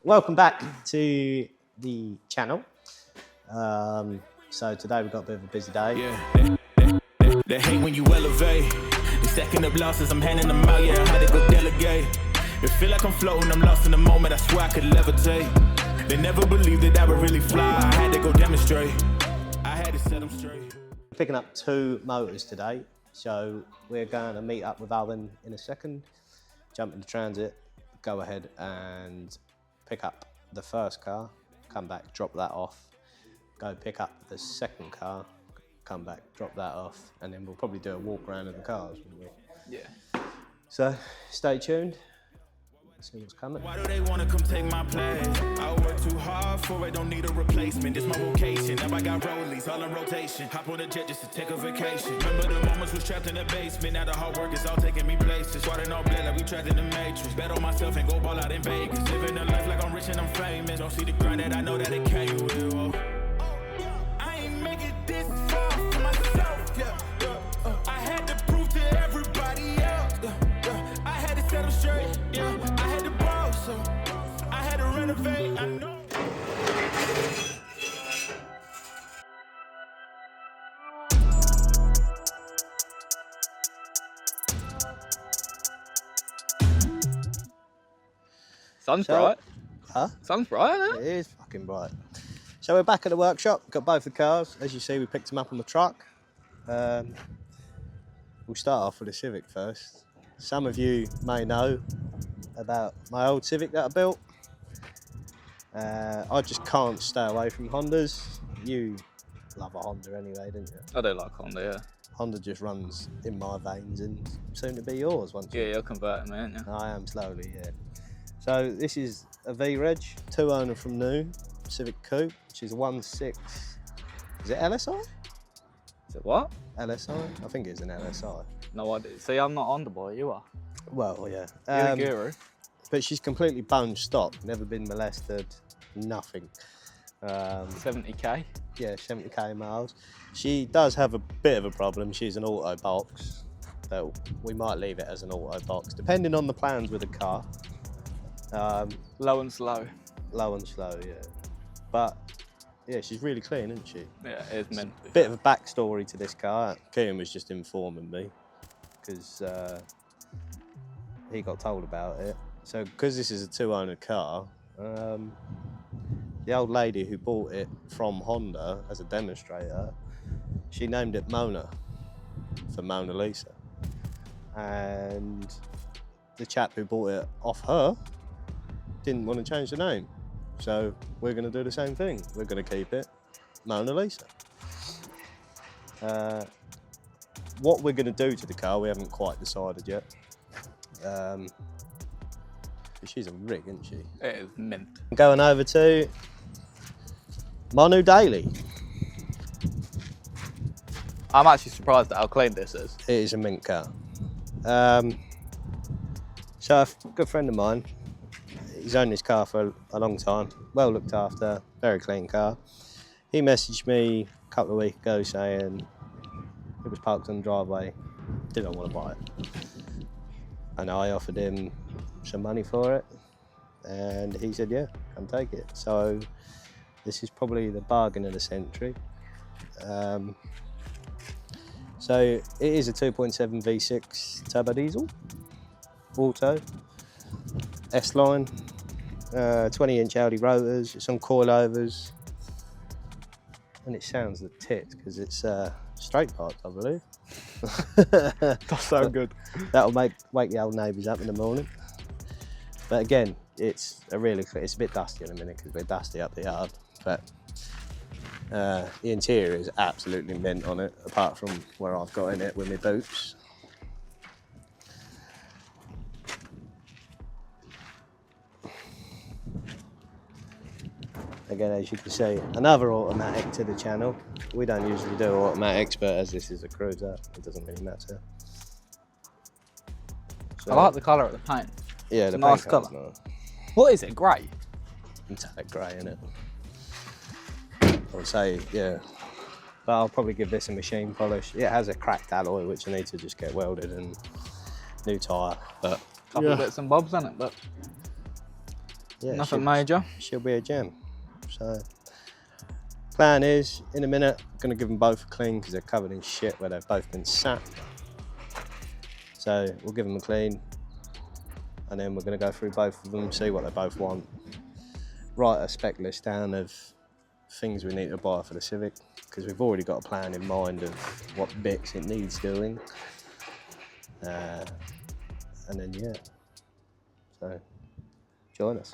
Welcome back to the channel. So today we've got a bit of a busy day. Yeah, they hate when you elevate. They stacking up losses, I'm handing them out, yeah, I had to go delegate. It feel like I'm floating, I'm lost in the moment, I swear I could levitate. They never believed that I would really fly, I had to go demonstrate. I had to set them straight. Picking up 2 motors today, so we're going to meet up with Alan in a second, jump into transit, go ahead and pick up the first car, come back, drop that off, go pick up the second car, come back, drop that off, and then we'll probably do a walk around of the cars, won't we? Yeah. So stay tuned, see what's coming. Why do they want to come take my place? I work too hard for it, don't need a replacement. This my vocation, now I got rollies all in rotation. Hop on a jet just to take a vacation. Remember the moments was trapped in the basement, now the hard work is all taking me places. Starting all black like we trapped in the matrix. Bet on myself and go ball out in Vegas. Living a life like I'm rich and I'm famous. Don't see the grind that I know that it came with. Oh. I ain't make it this far for myself, yeah. I had to prove to everybody else, yeah. I had to set them straight, yeah. I had to ball, so I had to renovate, I know. Sun's So- bright. Huh? Sun's bright, isn't It it? is fucking bright. So we're back at the workshop, got both the cars. As you see, we picked them up on the truck. We'll start off with the Civic first. Some of you may know about my old Civic that I built. I just can't stay away from Hondas. You love a Honda anyway, didn't you? I do like Honda, yeah. Honda just runs in my veins and soon to be yours once. Yeah, you're converting me, aren't you? I am slowly, yeah. So this is a V-Reg, 2-owner from new, Civic Coupe, which is a 1.6, is it LSI? Is it what? LSI? I think it's an LSI. No idea. See, I'm not Honda boy, you are. Well, yeah. You're the guru. But she's completely bone stock, never been molested, nothing. 70k. Yeah, 70k miles. She does have a bit of a problem. She's an auto box, so we might leave it as an auto box, depending on the plans with the car. Low and slow. Low and slow, yeah. But yeah, she's really clean, isn't she? Yeah, it is meant to be. Bit of a backstory to this car. Kieran was just informing me because he got told about it. So because this is a 2-owner car, the old lady who bought it from Honda as a demonstrator, she named it Mona for Mona Lisa. And the chap who bought it off her didn't want to change the name. So we're going to do the same thing. We're going to keep it Mona Lisa. What we're going to do to the car, we haven't quite decided yet. She's a rig, isn't she? It is mint. Going over to my new daily. I'm actually surprised at how clean this is. It is a mint car. So a good friend of mine, he's owned this car for a long time, well looked after, very clean car. He messaged me a couple of weeks ago saying it was parked on the driveway, did I want to buy it? And I offered him some money for it, and he said, yeah, come take it. So this is probably the bargain of the century. So it is a 2.7 V6 turbo diesel, auto, S-line, 20-inch Audi rotors, it's on coilovers, and it sounds the tits because it's straight parts, I believe. That's so good. That'll wake the old neighbours up in the morning. But again, it's a bit dusty in a minute because we're dusty up the yard. But the interior is absolutely mint on it, apart from where I've got in it with my boots. Again, as you can see, another automatic to the channel. We don't usually do automatics, but as this is a cruiser, it doesn't really matter. So, I like the colour of the paint. yeah, it's the a nice paint colour's colour. nice. What is it, grey? Metallic grey, innit? I would say, yeah. But I'll probably give this a machine polish. It has a cracked alloy, which I need to just get welded and new tyre. But Couple of bits and bobs on it, but yeah, Nothing major. she'll be a gem. So, plan is, in a minute, I'm going to give them both a clean because they're covered in shit where they've both been sat. So we'll give them a clean, and then we're going to go through both of them, see what they both want. Write a spec list down of things we need to buy for the Civic, because we've already got a plan in mind of what bits it needs doing. And then, yeah. So, join us.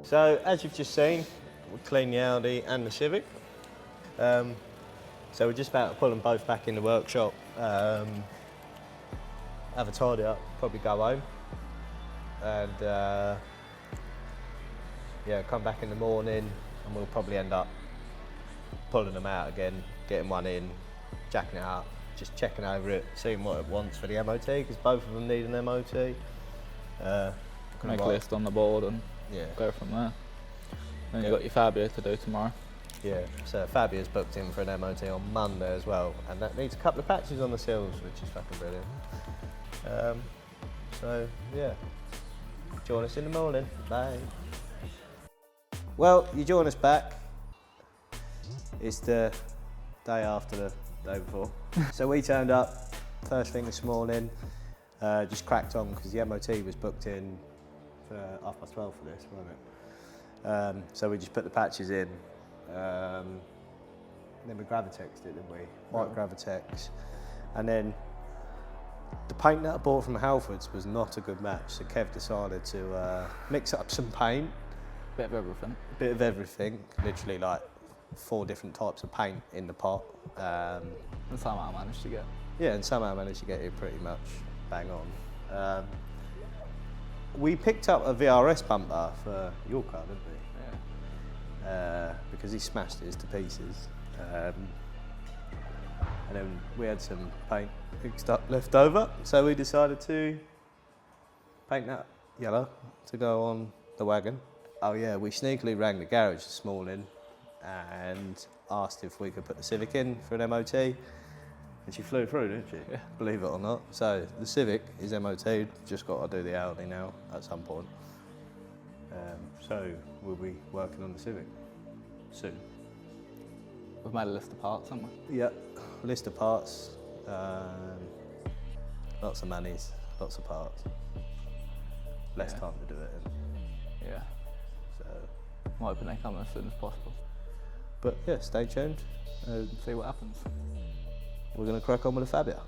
So, as you've just seen, we cleaned the Audi and the Civic. So we're just about to pull them both back in the workshop, have a tidy up, probably go home, and yeah, come back in the morning, and we'll probably end up pulling them out again, getting one in, jacking it up, just checking over it, seeing what it wants for the MOT, because both of them need an MOT. Make a list on the board and Yeah. go from there. Then you've got your Fabia to do tomorrow. Yeah, so Fabia's booked in for an MOT on Monday as well, and that needs a couple of patches on the seals, which is fucking brilliant. So, yeah, join us in the morning. Bye. Well, you join us back. It's the day after the day before. So we turned up first thing this morning, just cracked on because the MOT was booked in for 12:30 for this, wasn't it? So we just put the patches in. Then we Gravitexed it, didn't we? White Gravitex. And then the paint that I bought from Halfords was not a good match, so Kev decided to mix up some paint. Bit of everything. Bit of everything, literally like 4 different types of paint in the pot. And somehow I managed to get. Yeah, and somehow I managed to get it pretty much bang on. We picked up a VRS bumper for your car, didn't we? Yeah. Because he smashed his to pieces. And then we had some paint mixed up left over, so we decided to paint that yellow to go on the wagon. Oh yeah, we sneakily rang the garage this morning and asked if we could put the Civic in for an MOT, and she flew through, didn't she? Yeah. Believe it or not. So the Civic is MOT'd, just got to do the Audi now at some point. So we'll be working on the Civic soon. We've made a list of parts, haven't we? Yep, list of parts, lots of monies, lots of parts, less Yeah. time to do it in. Yeah. So, I'm hoping they come as soon as possible. but yeah, stay tuned. See what happens. We're going to crack on with the Fabia.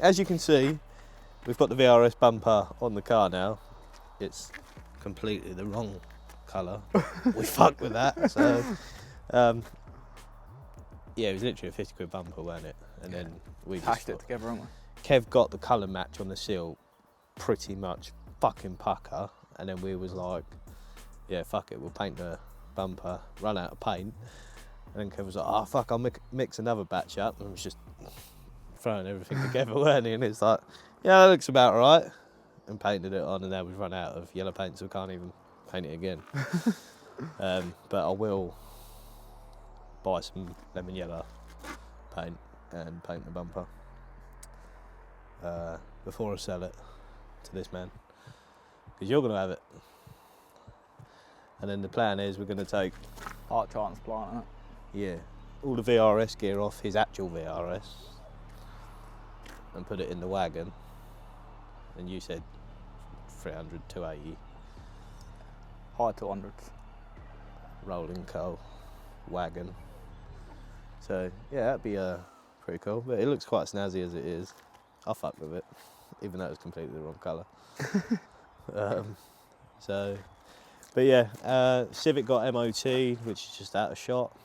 As you can see, we've got the VRS bumper on the car now. It's completely the wrong colour. We fucked with that. So, yeah, it was literally a 50 quid bumper, wasn't it? And then we just Patched it together, haven't we? Kev got the colour match on the seal pretty much fucking pucker, and then we was like, yeah, fuck it, we'll paint the bumper, run out of paint. And then Kev was like, oh fuck, I'll mix another batch up, and was just throwing everything together, weren't he? And it's like, yeah, that looks about right. And painted it on, and now we've run out of yellow paint, so we can't even paint it again. But I will buy some lemon yellow paint and paint the bumper before I sell it to this man, because you're going to have it. And then the plan is we're going to take Art transplant, isn't it? yeah, all the VRS gear off his actual VRS and put it in the wagon. And you said 300, 280 High 200s. rolling coal wagon. So yeah, that'd be pretty cool. But it looks quite snazzy as it is. I'll fuck with it, even though it's completely the wrong colour. So, but yeah, Civic got MOT, which is just out of shot.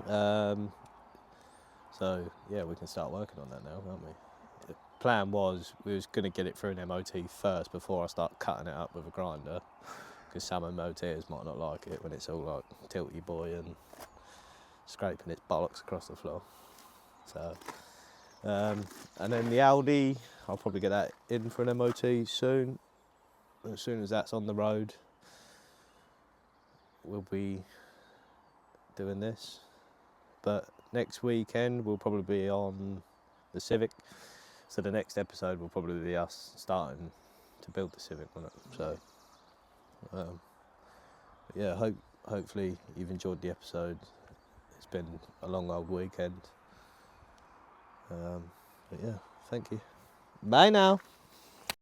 So yeah, we can start working on that now, can't we? The plan was we was going to get it through an MOT first before I start cutting it up with a grinder, because some MOTers might not like it when it's all like tilty boy and scraping its bollocks across the floor. So, and then the Audi, I'll probably get that in for an MOT soon. As soon as that's on the road, we'll be doing this. But next weekend we'll probably be on the Civic, so the next episode will probably be us starting to build the Civic on it. So yeah, hopefully you've enjoyed the episode. It's been a long old weekend, but yeah, thank you. Bye now.